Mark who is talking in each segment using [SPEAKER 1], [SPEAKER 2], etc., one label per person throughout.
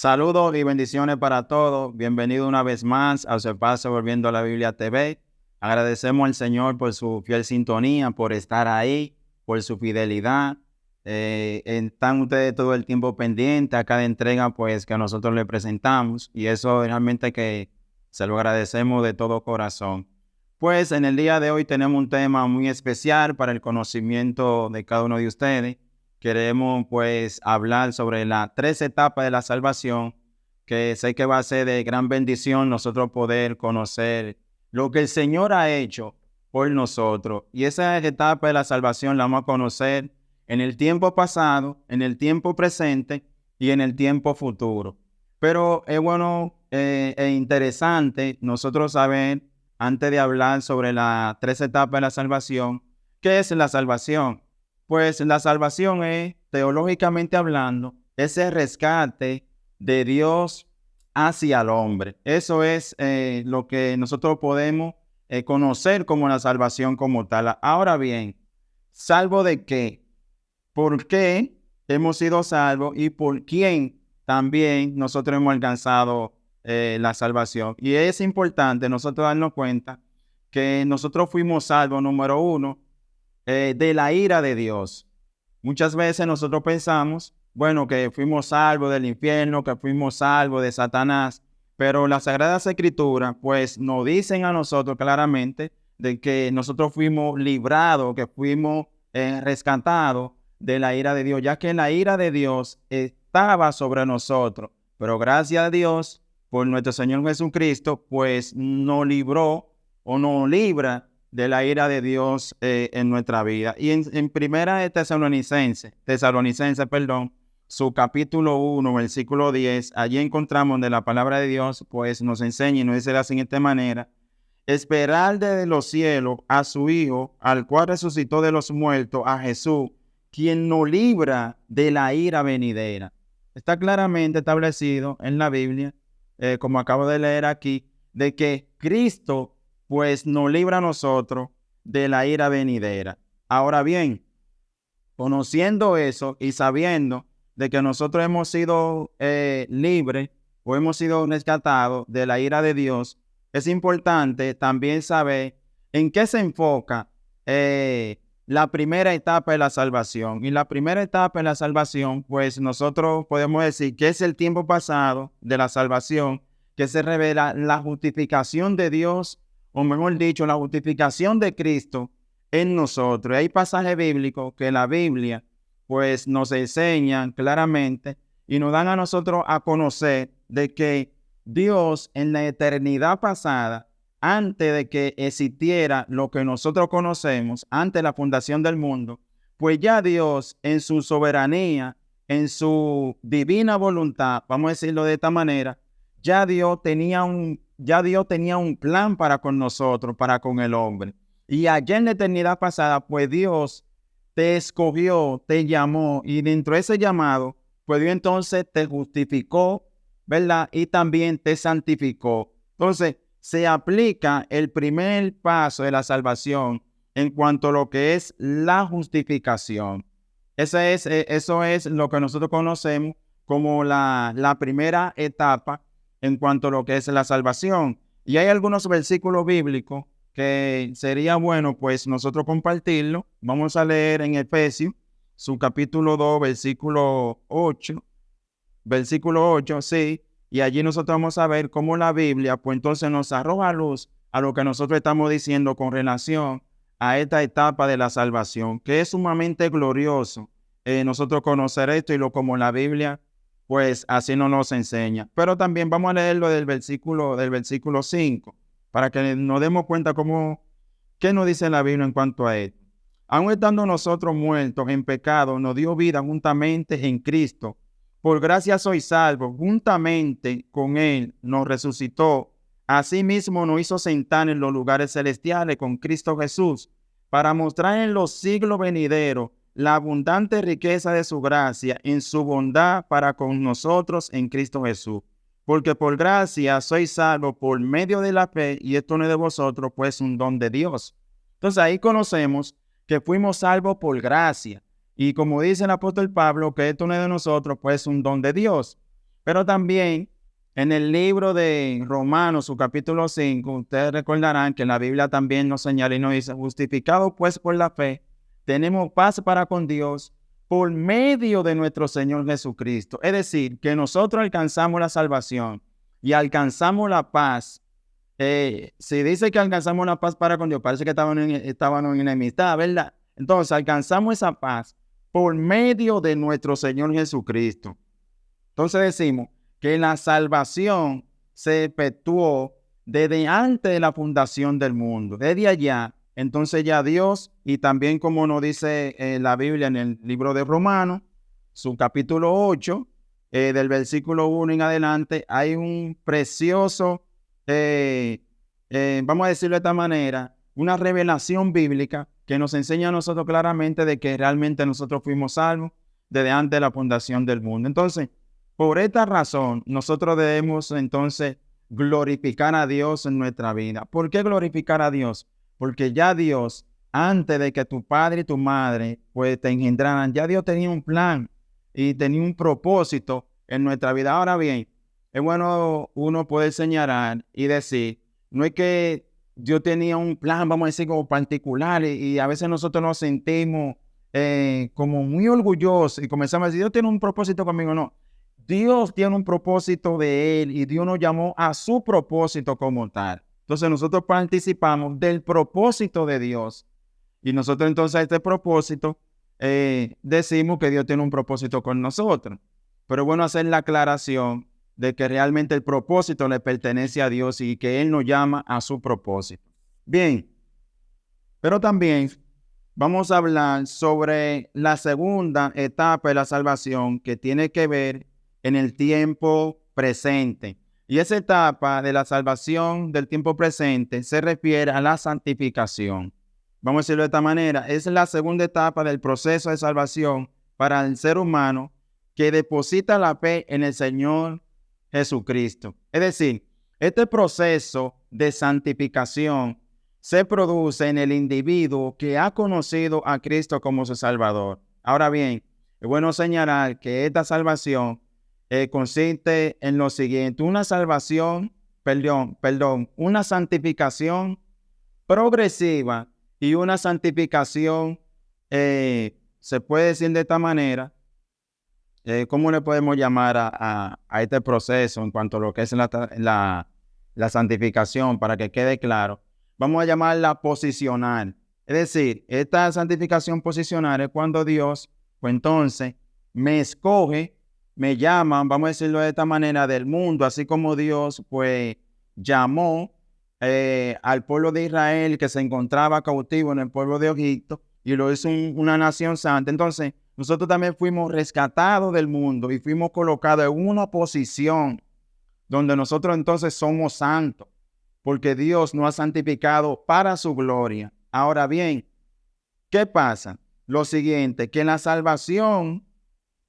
[SPEAKER 1] Saludos y bendiciones para todos. Bienvenido una vez más a su espacio Volviendo a la Biblia TV. Agradecemos al Señor por su fiel sintonía, por estar ahí, por su fidelidad. Están ustedes todo el tiempo pendientes a cada entrega pues que nosotros le presentamos y eso realmente que se lo agradecemos de todo corazón. Pues en el día de hoy tenemos un tema muy especial para el conocimiento de cada uno de ustedes. Queremos pues hablar sobre las tres etapas de la salvación, que sé que va a ser de gran bendición nosotros poder conocer lo que el Señor ha hecho por nosotros. Y esa etapa de la salvación la vamos a conocer en el tiempo pasado, en el tiempo presente y en el tiempo futuro. Pero es bueno e interesante nosotros saber, antes de hablar sobre las tres etapas de la salvación, ¿qué es la salvación? Pues la salvación es, teológicamente hablando, ese rescate de Dios hacia el hombre. Eso es lo que nosotros podemos conocer como la salvación como tal. Ahora bien, ¿salvo de qué? ¿Por qué hemos sido salvos y por quién también nosotros hemos alcanzado la salvación? Y es importante nosotros darnos cuenta que nosotros fuimos salvos, número uno, de la ira de Dios. Muchas veces nosotros pensamos, bueno, que fuimos salvos del infierno, que fuimos salvos de Satanás, pero las Sagradas Escrituras pues nos dicen a nosotros claramente de que nosotros fuimos librados, que fuimos rescatados de la ira de Dios, ya que la ira de Dios estaba sobre nosotros, pero gracias a Dios por nuestro Señor Jesucristo pues nos libró o nos libra de la ira de Dios en nuestra vida. Y en primera de Tesalonicenses, su capítulo 1, versículo 10, allí encontramos donde la palabra de Dios pues nos enseña y nos dice de la siguiente manera: esperar desde los cielos a su Hijo, al cual resucitó de los muertos, a Jesús, quien nos libra de la ira venidera. Está claramente establecido en la Biblia, como acabo de leer aquí, de que Cristo pues nos libra a nosotros de la ira venidera. Ahora bien, conociendo eso y sabiendo de que nosotros hemos sido libres o hemos sido rescatados de la ira de Dios, es importante también saber en qué se enfoca la primera etapa de la salvación. Y la primera etapa de la salvación, pues nosotros podemos decir que es el tiempo pasado de la salvación, que se revela la justificación de Dios, o mejor dicho, la justificación de Cristo en nosotros. Hay pasajes bíblicos que la Biblia pues nos enseñan claramente y nos dan a nosotros a conocer de que Dios en la eternidad pasada, antes de que existiera lo que nosotros conocemos, antes de la fundación del mundo, pues ya Dios en su soberanía, en su divina voluntad, vamos a decirlo de esta manera, ya Dios tenía un plan para con nosotros, para con el hombre. Y allá en la eternidad pasada, pues Dios te escogió, te llamó, y dentro de ese llamado, pues Dios entonces te justificó, ¿verdad? Y también te santificó. Entonces, se aplica el primer paso de la salvación en cuanto a lo que es la justificación. Eso es lo que nosotros conocemos como la primera etapa en cuanto a lo que es la salvación. Y hay algunos versículos bíblicos que sería bueno pues nosotros compartirlo. Vamos a leer en Efesios, su capítulo 2, versículo 8, sí, y allí nosotros vamos a ver cómo la Biblia pues entonces nos arroja luz a lo que nosotros estamos diciendo con relación a esta etapa de la salvación, que es sumamente glorioso nosotros conocer esto y lo como la Biblia pues así nos enseña. Pero también vamos a leerlo del versículo 5, para que nos demos cuenta qué nos dice la Biblia en cuanto a esto. Aun estando nosotros muertos en pecado, nos dio vida juntamente en Cristo. Por gracia sois salvos, juntamente con Él nos resucitó. Asimismo nos hizo sentar en los lugares celestiales con Cristo Jesús, para mostrar en los siglos venideros la abundante riqueza de su gracia en su bondad para con nosotros en Cristo Jesús. Porque por gracia sois salvos por medio de la fe, y esto no es de vosotros, pues un don de Dios. Entonces ahí conocemos que fuimos salvos por gracia. Y como dice el apóstol Pablo, que esto no es de nosotros, pues un don de Dios. Pero también en el libro de Romanos, su capítulo 5, ustedes recordarán que la Biblia también nos señala y nos dice, justificados pues por la fe, tenemos paz para con Dios por medio de nuestro Señor Jesucristo. Es decir, que nosotros alcanzamos la salvación y alcanzamos la paz. Si dice que alcanzamos la paz para con Dios, parece que estaban en enemistad, ¿verdad? Entonces, alcanzamos esa paz por medio de nuestro Señor Jesucristo. Entonces decimos que la salvación se efectuó desde antes de la fundación del mundo. Desde allá, entonces ya Dios, y también como nos dice la Biblia en el libro de Romanos, su capítulo 8, del versículo 1 en adelante, hay un precioso, vamos a decirlo de esta manera, una revelación bíblica que nos enseña a nosotros claramente de que realmente nosotros fuimos salvos desde antes de la fundación del mundo. Entonces, por esta razón, nosotros debemos entonces glorificar a Dios en nuestra vida. ¿Por qué glorificar a Dios? Porque ya Dios, antes de que tu padre y tu madre pues te engendraran, ya Dios tenía un plan y tenía un propósito en nuestra vida. Ahora bien, es bueno uno poder señalar y decir, no es que Dios tenía un plan, vamos a decir, como particular, y a veces nosotros nos sentimos como muy orgullosos y comenzamos a decir, Dios tiene un propósito conmigo. No, Dios tiene un propósito de Él y Dios nos llamó a su propósito como tal. Entonces nosotros participamos del propósito de Dios y nosotros entonces a este propósito decimos que Dios tiene un propósito con nosotros. Pero es bueno hacer la aclaración de que realmente el propósito le pertenece a Dios y que Él nos llama a su propósito. Bien, pero también vamos a hablar sobre la segunda etapa de la salvación que tiene que ver en el tiempo presente. Y esa etapa de la salvación del tiempo presente se refiere a la santificación. Vamos a decirlo de esta manera, es la segunda etapa del proceso de salvación para el ser humano que deposita la fe en el Señor Jesucristo. Es decir, este proceso de santificación se produce en el individuo que ha conocido a Cristo como su Salvador. Ahora bien, es bueno señalar que esta salvación consiste en lo siguiente, una santificación progresiva y una santificación, se puede decir de esta manera, ¿cómo le podemos llamar a este proceso en cuanto a lo que es la santificación para que quede claro? Vamos a llamarla posicional. Es decir, esta santificación posicional es cuando Dios, pues entonces, me escoge, me llama, vamos a decirlo de esta manera, del mundo, así como Dios, pues, llamó al pueblo de Israel que se encontraba cautivo en el pueblo de Egipto y lo hizo una nación santa. Entonces, nosotros también fuimos rescatados del mundo y fuimos colocados en una posición donde nosotros entonces somos santos, porque Dios nos ha santificado para su gloria. Ahora bien, ¿qué pasa? Lo siguiente, que la salvación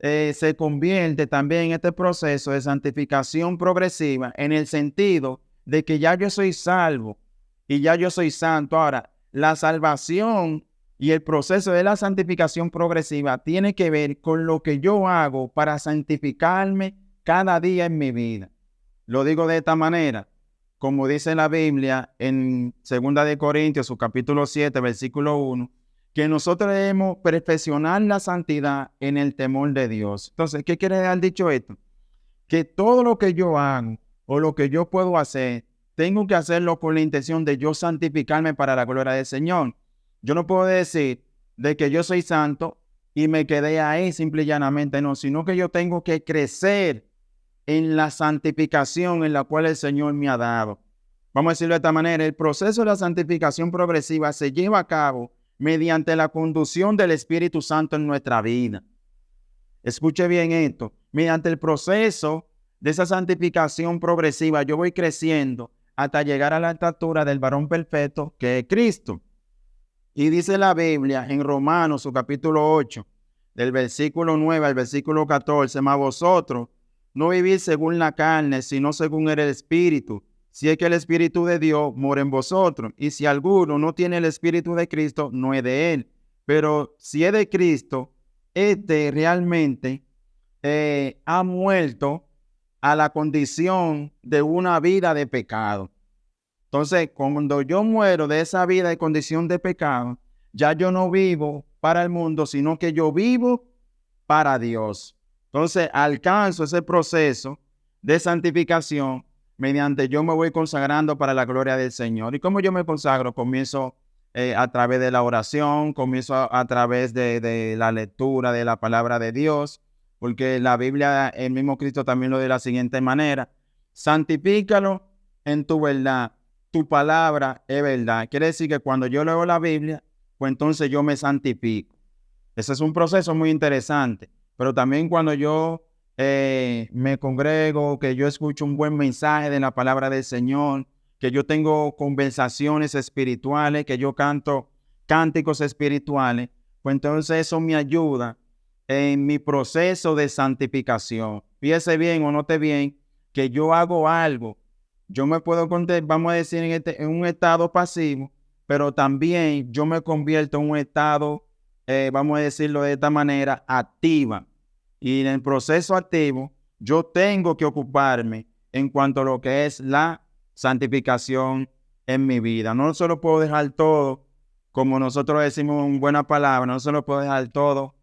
[SPEAKER 1] se convierte también en este proceso de santificación progresiva en el sentido de que ya yo soy salvo y ya yo soy santo. Ahora, la salvación y el proceso de la santificación progresiva tiene que ver con lo que yo hago para santificarme cada día en mi vida. Lo digo de esta manera, como dice la Biblia en 2 de Corintios, su capítulo 7, versículo 1, que nosotros debemos perfeccionar la santidad en el temor de Dios. Entonces, ¿qué quiere decir dicho esto? Que todo lo que yo hago o lo que yo puedo hacer, tengo que hacerlo con la intención de yo santificarme para la gloria del Señor. Yo no puedo decir de que yo soy santo y me quedé ahí simple y llanamente, no, sino que yo tengo que crecer en la santificación en la cual el Señor me ha dado. Vamos a decirlo de esta manera, el proceso de la santificación progresiva se lleva a cabo mediante la conducción del Espíritu Santo en nuestra vida. Escuche bien esto, mediante el proceso de esa santificación progresiva, yo voy creciendo hasta llegar a la estatura del varón perfecto que es Cristo. Y dice la Biblia en Romanos, su capítulo 8, del versículo 9 al versículo 14, mas vosotros no vivís según la carne, sino según el Espíritu, si es que el Espíritu de Dios mora en vosotros. Y si alguno no tiene el Espíritu de Cristo, no es de él. Pero si es de Cristo, este realmente ha muerto a la condición de una vida de pecado. Entonces, cuando yo muero de esa vida de condición de pecado, ya yo no vivo para el mundo, sino que yo vivo para Dios. Entonces, alcanzo ese proceso de santificación mediante yo me voy consagrando para la gloria del Señor. ¿Y cómo yo me consagro? Comienzo a través de la oración, comienzo a través de la lectura de la palabra de Dios, porque la Biblia, el mismo Cristo también lo de la siguiente manera: santifícalo en tu verdad, tu palabra es verdad. Quiere decir que cuando yo leo la Biblia, pues entonces yo me santifico. Ese es un proceso muy interesante, pero también cuando yo me congrego, que yo escucho un buen mensaje de la palabra del Señor, que yo tengo conversaciones espirituales, que yo canto cánticos espirituales, pues entonces eso me ayuda en mi proceso de santificación. Fíjese bien o note bien que yo hago algo. Yo me puedo, vamos a decir, en un estado pasivo, pero también yo me convierto en un estado, vamos a decirlo de esta manera, activa. Y en el proceso activo, yo tengo que ocuparme en cuanto a lo que es la santificación en mi vida. No se lo puedo dejar todo, como nosotros decimos en buena palabra, no se lo puedo dejar todo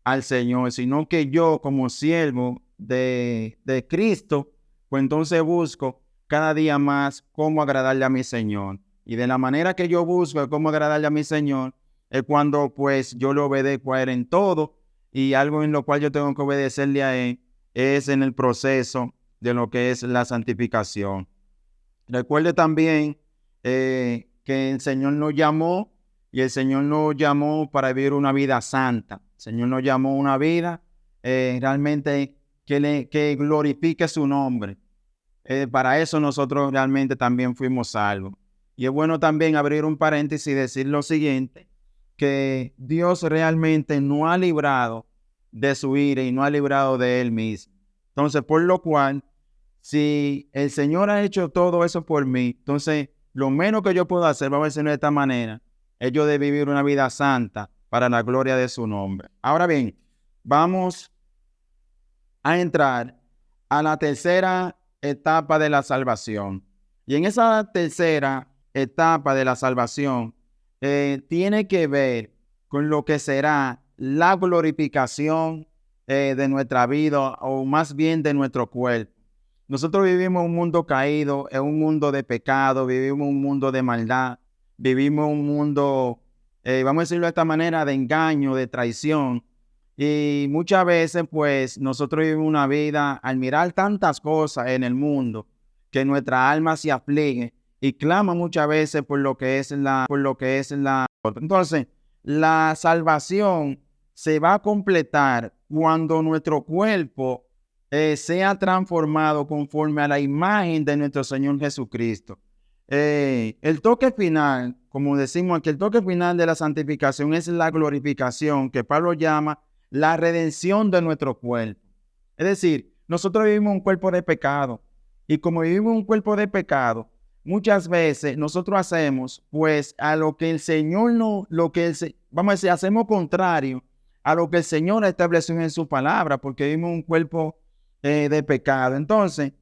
[SPEAKER 1] al Señor, sino que yo, como siervo de Cristo, pues entonces busco cada día más cómo agradarle a mi Señor. Y de la manera que yo busco cómo agradarle a mi Señor, es cuando pues yo le obedezco a Él en todo, y algo en lo cual yo tengo que obedecerle a Él es en el proceso de lo que es la santificación. Recuerde también que el Señor nos llamó, y el Señor nos llamó para vivir una vida santa. El Señor nos llamó a una vida realmente que glorifique su nombre. Para eso nosotros realmente también fuimos salvos. Y es bueno también abrir un paréntesis y decir lo siguiente, que Dios realmente no ha librado de su ira y no ha librado de Él mismo. Entonces, por lo cual, si el Señor ha hecho todo eso por mí, entonces lo menos que yo puedo hacer, vamos a decirlo de esta manera, es yo de vivir una vida santa para la gloria de su nombre. Ahora bien, vamos a entrar a la tercera etapa de la salvación. Y en esa tercera etapa de la salvación tiene que ver con lo que será la glorificación de nuestra vida, o más bien de nuestro cuerpo. Nosotros vivimos un mundo caído, en un mundo de pecado, vivimos un mundo de maldad, vivimos un mundo, vamos a decirlo de esta manera, de engaño, de traición. Y muchas veces, pues, nosotros vivimos una vida al mirar tantas cosas en el mundo, que nuestra alma se aflige y clama muchas veces por lo que es la. Entonces, la salvación se va a completar cuando nuestro cuerpo sea transformado conforme a la imagen de nuestro Señor Jesucristo. El toque final, como decimos aquí, el toque final de la santificación es la glorificación, que Pablo llama la redención de nuestro cuerpo. Es decir, nosotros vivimos un cuerpo de pecado, y como vivimos un cuerpo de pecado, muchas veces nosotros hacemos pues a lo que el Señor no, vamos a decir, hacemos contrario a lo que el Señor estableció en su palabra, porque vivimos un cuerpo de pecado. Entonces,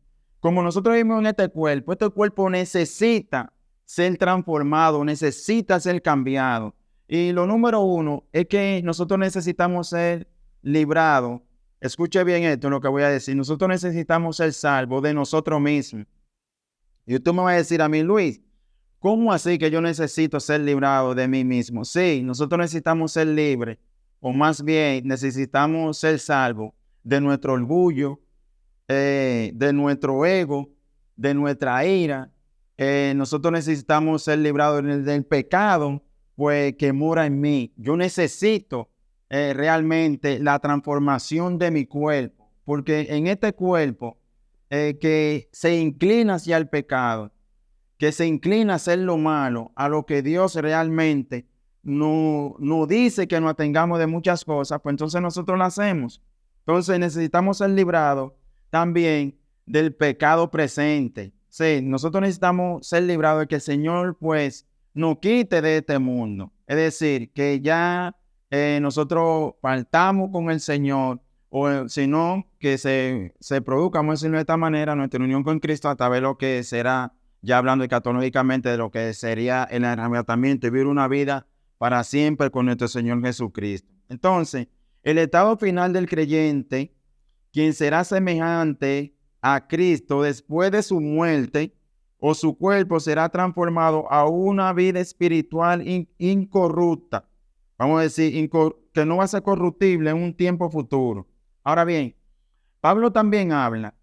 [SPEAKER 1] como nosotros vivimos en este cuerpo necesita ser transformado, necesita ser cambiado. Y lo número uno es que nosotros necesitamos ser librados. Escuche bien esto, lo que voy a decir. Nosotros necesitamos ser salvos de nosotros mismos. Y usted me va a decir a mí, Luis, ¿cómo así que yo necesito ser librado de mí mismo? Sí, nosotros necesitamos ser libres, o más bien necesitamos ser salvos de nuestro orgullo, de nuestro ego, de nuestra ira. Nosotros necesitamos ser librados del pecado, pues que mora en mí. Yo necesito realmente la transformación de mi cuerpo, porque en este cuerpo que se inclina hacia el pecado, que se inclina a hacer lo malo, a lo que Dios realmente no dice que nos atengamos de muchas cosas, pues entonces nosotros lo hacemos. Entonces necesitamos ser librados también del pecado presente. Sí, nosotros necesitamos ser librados de que el Señor pues nos quite de este mundo. Es decir, que ya nosotros partamos con el Señor, sino que se produzca, vamos a decirlo de esta manera, nuestra unión con Cristo a través de lo que será, ya hablando escatológicamente, de lo que sería el arrebatamiento y vivir una vida para siempre con nuestro Señor Jesucristo. Entonces, el estado final del creyente, quien será semejante a Cristo después de su muerte, o su cuerpo será transformado a una vida espiritual incorrupta. Vamos a decir, que no va a ser corruptible en un tiempo futuro. Ahora bien, Pablo también habla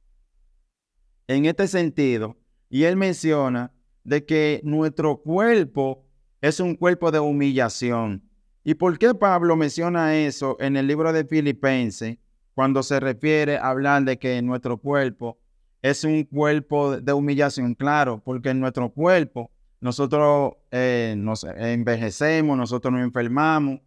[SPEAKER 1] en este sentido, y él menciona de que nuestro cuerpo es un cuerpo de humillación. ¿Y por qué Pablo menciona eso en el libro de Filipenses cuando se refiere a hablar de que nuestro cuerpo es un cuerpo de humillación? Claro, porque en nuestro cuerpo nosotros nos envejecemos, nosotros nos enfermamos,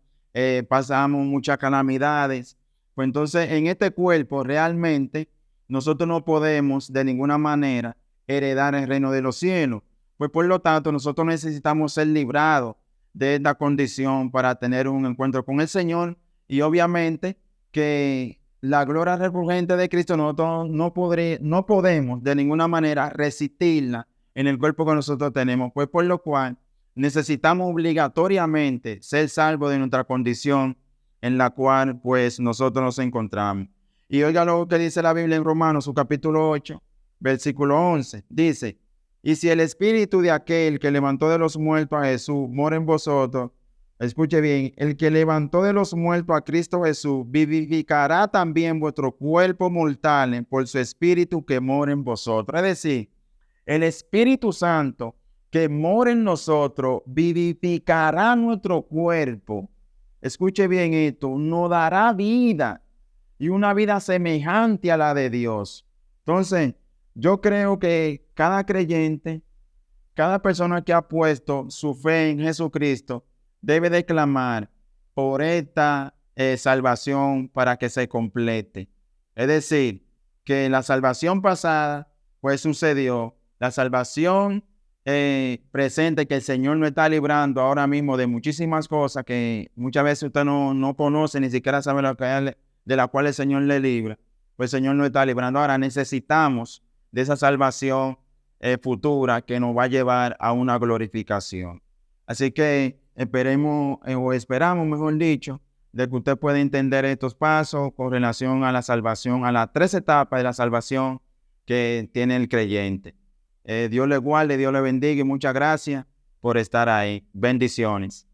[SPEAKER 1] pasamos muchas calamidades. Pues entonces en este cuerpo realmente nosotros no podemos de ninguna manera heredar el reino de los cielos. Pues por lo tanto nosotros necesitamos ser librados de esta condición para tener un encuentro con el Señor, y obviamente que la gloria refulgente de Cristo nosotros no podemos de ninguna manera resistirla en el cuerpo que nosotros tenemos, pues por lo cual necesitamos obligatoriamente ser salvos de nuestra condición en la cual pues nosotros nos encontramos. Y oiga lo que dice la Biblia en Romanos, su capítulo 8, versículo 11. Dice: y si el espíritu de aquel que levantó de los muertos a Jesús mora en vosotros, escuche bien, el que levantó de los muertos a Cristo Jesús vivificará también vuestro cuerpo mortal por su espíritu que mora en vosotros. Es decir, el Espíritu Santo que mora en nosotros vivificará nuestro cuerpo. Escuche bien esto, nos dará vida, y una vida semejante a la de Dios. Entonces, yo creo que cada creyente, cada persona que ha puesto su fe en Jesucristo, debe de clamar por esta salvación para que se complete. Es decir, que la salvación pasada pues sucedió, la salvación presente, que el Señor nos está librando ahora mismo de muchísimas cosas que muchas veces usted no conoce, ni siquiera sabe lo que hay, de la cual el Señor le libra, pues el Señor nos está librando. Ahora necesitamos de esa salvación futura que nos va a llevar a una glorificación. Así que esperamos, mejor dicho, de que usted pueda entender estos pasos con relación a la salvación, a las 3 etapas de la salvación que tiene el creyente. Dios le guarde, Dios le bendiga y muchas gracias por estar ahí. Bendiciones.